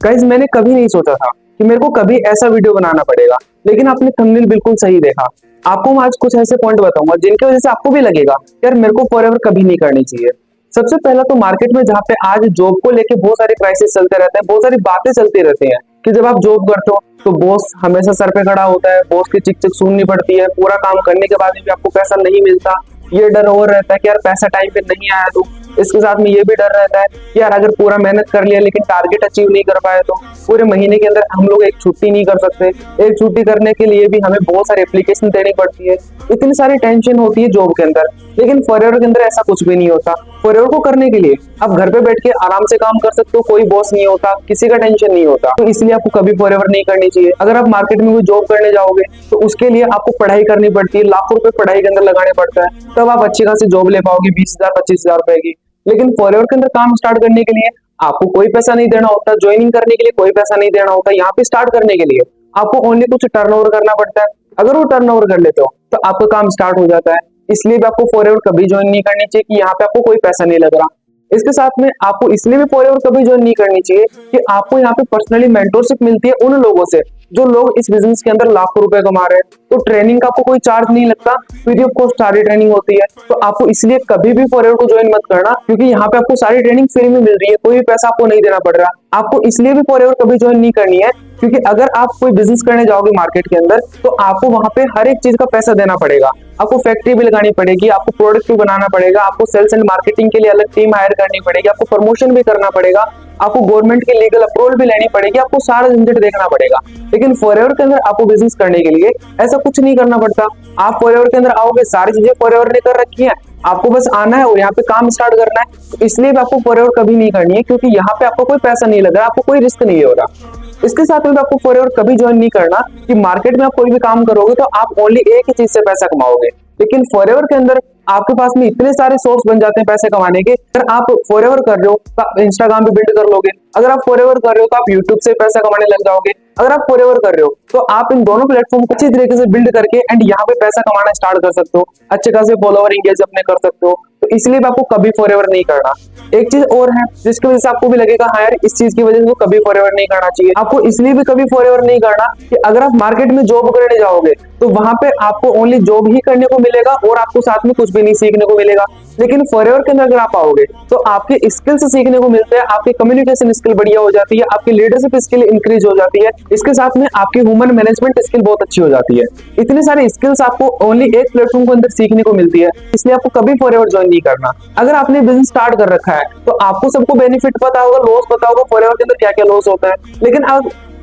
Guys मैंने कभी नहीं सोचा था कि मेरे को कभी ऐसा वीडियो बनाना पड़ेगा, लेकिन आपने थंबनेल बिल्कुल सही देखा। आपको मैं आज कुछ ऐसे पॉइंट बताऊंगा जिनकी वजह से आपको भी लगेगा यार मेरे को फॉरएवर कभी नहीं करनी चाहिए। सबसे पहला तो मार्केट में जहाँ पे आज जॉब को लेके बहुत सारे क्राइसिस चलते रहते हैं, बहुत सारी बातें चलती रहती हैं कि जब आप जॉब करते हो तो बॉस हमेशा सर पे खड़ा होता है, बॉस की चिक चिक सुननी पड़ती है, पूरा काम करने के बाद भी आपको पैसा नहीं मिलता। ये डर और रहता है कि यार पैसा टाइम पे नहीं आया तो। इसके साथ में ये भी डर रहता है कि यार अगर पूरा मेहनत कर लिया लेकिन टारगेट अचीव नहीं कर पाए तो पूरे महीने के अंदर हम लोग एक छुट्टी नहीं कर सकते। एक छुट्टी करने के लिए भी हमें बहुत सारी एप्लीकेशन देनी पड़ती है। इतनी सारी टेंशन होती है जॉब के अंदर, लेकिन फॉरएवर के अंदर ऐसा कुछ भी नहीं होता। फॉरएवर को करने के लिए आप घर पे बैठ के आराम से काम कर सकते हो, कोई बॉस नहीं होता, किसी का टेंशन नहीं होता, तो इसलिए आपको कभी फॉरएवर नहीं करनी चाहिए। अगर आप मार्केट में कोई जॉब करने जाओगे तो उसके लिए आपको पढ़ाई करनी पड़ती है, लाखों रुपए पढ़ाई के अंदर लगाने पड़ता है, तब आप अच्छी खासी जॉब ले पाओगे 20,000 25,000 रुपए की। लेकिन फॉरएवर के अंदर काम स्टार्ट करने के लिए आपको कोई पैसा नहीं देना होता, ज्वाइनिंग करने के लिए कोई पैसा नहीं देना होता। यहाँ पे स्टार्ट करने के लिए आपको ओनली कुछ टर्नओवर करना पड़ता है। अगर वो टर्नओवर कर लेते हो तो आपका काम स्टार्ट हो जाता है। इसलिए भी आपको फॉरएवर कभी ज्वाइन नहीं करनी चाहिए कि यहाँ पे आपको कोई पैसा नहीं लग रहा। इसके साथ में आपको इसलिए भी फॉरएवर कभी ज्वाइन नहीं करनी चाहिए कि आपको यहाँ पे पर्सनली मेंटरशिप मिलती है उन लोगों से जो लोग इस बिजनेस के अंदर लाखों रुपए कमा रहे हैं। तो ट्रेनिंग का आपको कोई चार्ज नहीं लगता, फ्री ऑफ कॉस्ट सारी ट्रेनिंग होती है। तो आपको इसलिए कभी भी फॉरएवर को ज्वाइन मत करना, क्योंकि यहाँ पे आपको सारी ट्रेनिंग फ्री में मिल रही है, कोई भी पैसा आपको नहीं देना पड़ रहा। आपको इसलिए भी फॉरएवर कभी ज्वाइन नहीं करनी है क्योंकि अगर आप कोई बिजनेस करने जाओगे मार्केट के अंदर तो आपको वहां पे हर एक चीज का पैसा देना पड़ेगा। आपको फैक्ट्री भी लगानी पड़ेगी, आपको प्रोडक्ट भी बनाना पड़ेगा, आपको सेल्स एंड मार्केटिंग के लिए अलग टीम हायर करनी पड़ेगी, आपको प्रमोशन भी करना पड़ेगा, आपको गवर्नमेंट की लीगल अप्रूवल भी लेनी पड़ेगी, आपको सारा झंझट देखना पड़ेगा। लेकिन फॉरएवर के अंदर आपको बिजनेस करने के लिए ऐसा कुछ नहीं करना पड़ता। आप फॉरएवर के अंदर आओगे, सारी चीजें फॉरएवर ने कर रखी है, आपको बस आना है और यहाँ पे काम स्टार्ट करना है। तो इसलिए भी आपको फॉरएवर कभी नहीं करनी है क्योंकि यहाँ पे आपको कोई पैसा नहीं लग रहा, आपको कोई रिस्क नहीं हो रहा। इसके साथ में आपको फॉरएवर कभी ज्वाइन नहीं करना कि मार्केट में आप कोई भी काम करोगे तो आप ओनली एक ही चीज से पैसा कमाओगे। लेकिन फॉरएवर के अंदर आपके पास में इतने सारे सोर्स बन जाते हैं पैसे कमाने के। अगर आप फॉरएवर कर रहे हो तो आप इंस्टाग्राम भी बिल्ड कर लोगे, अगर आप फॉरएवर कर रहे हो तो आप यूट्यूब से पैसा कमाने लग जाओगे, अगर आप फॉरएवर कर रहे हो तो आप इन दोनों प्लेटफॉर्म को अच्छी तरीके से बिल्ड करके एंड यहाँ पे पैसा कमाना स्टार्ट कर सकते हो, अच्छे खासे फॉलोवर इंगेज अपने कर सकते हो। तो इसलिए आपको कभी फॉरएवर नहीं करना। एक चीज और है जिसकी वजह से आपको भी लगेगा हाँ यार इस चीज की वजह से कभी फॉरएवर नहीं करना चाहिए। आपको इसलिए भी कभी फॉरएवर नहीं करना कि अगर आप मार्केट में जॉब करने जाओगे तो वहां पे आपको ओनली जॉब ही करने को मिलेगा और आपको साथ में कुछ भी नहीं सीखने को मिलेगा। लेकिन फॉरएवर के अंदर अगर आप आओगे तो आपके स्किल्स सीखने को मिलते हैं, आपकी कम्युनिकेशन स्किल बढ़िया हो जाती है, आपकी लीडरशिप स्किल इंक्रीज हो जाती है, इसके साथ में आपकी ह्यूमन मैनेजमेंट स्किल बहुत अच्छी हो जाती है। इतनी सारी स्किल्स आपको ओनली एक प्लेटफॉर्म के अंदर सीखने को मिलती है, इसलिए आपको कभी फॉरएवर ज्वाइन नहीं करना। अगर आपने बिजनेस स्टार्ट कर रखा है तो आपको सबको बेनिफिट पता होगा, लॉस पता होगा फॉरएवर के अंदर क्या क्या लॉस होता है।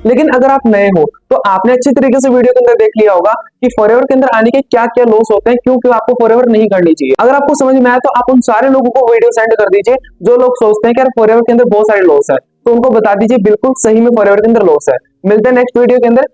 लेकिन अगर आप नए हो तो आपने अच्छी तरीके से वीडियो के अंदर देख लिया होगा कि फॉरएवर के अंदर आने के क्या क्या लॉस होते हैं, क्यों क्यों आपको फॉरएवर नहीं करनी चाहिए। अगर आपको समझ में आया तो आप उन सारे लोगों को वीडियो सेंड कर दीजिए जो लोग सोचते हैं कि यार फॉरएवर के अंदर बहुत सारे लॉस है, तो उनको बता दीजिए बिल्कुल सही में फॉरएवर के अंदर लॉस है। मिलते हैं नेक्स्ट वीडियो के अंदर।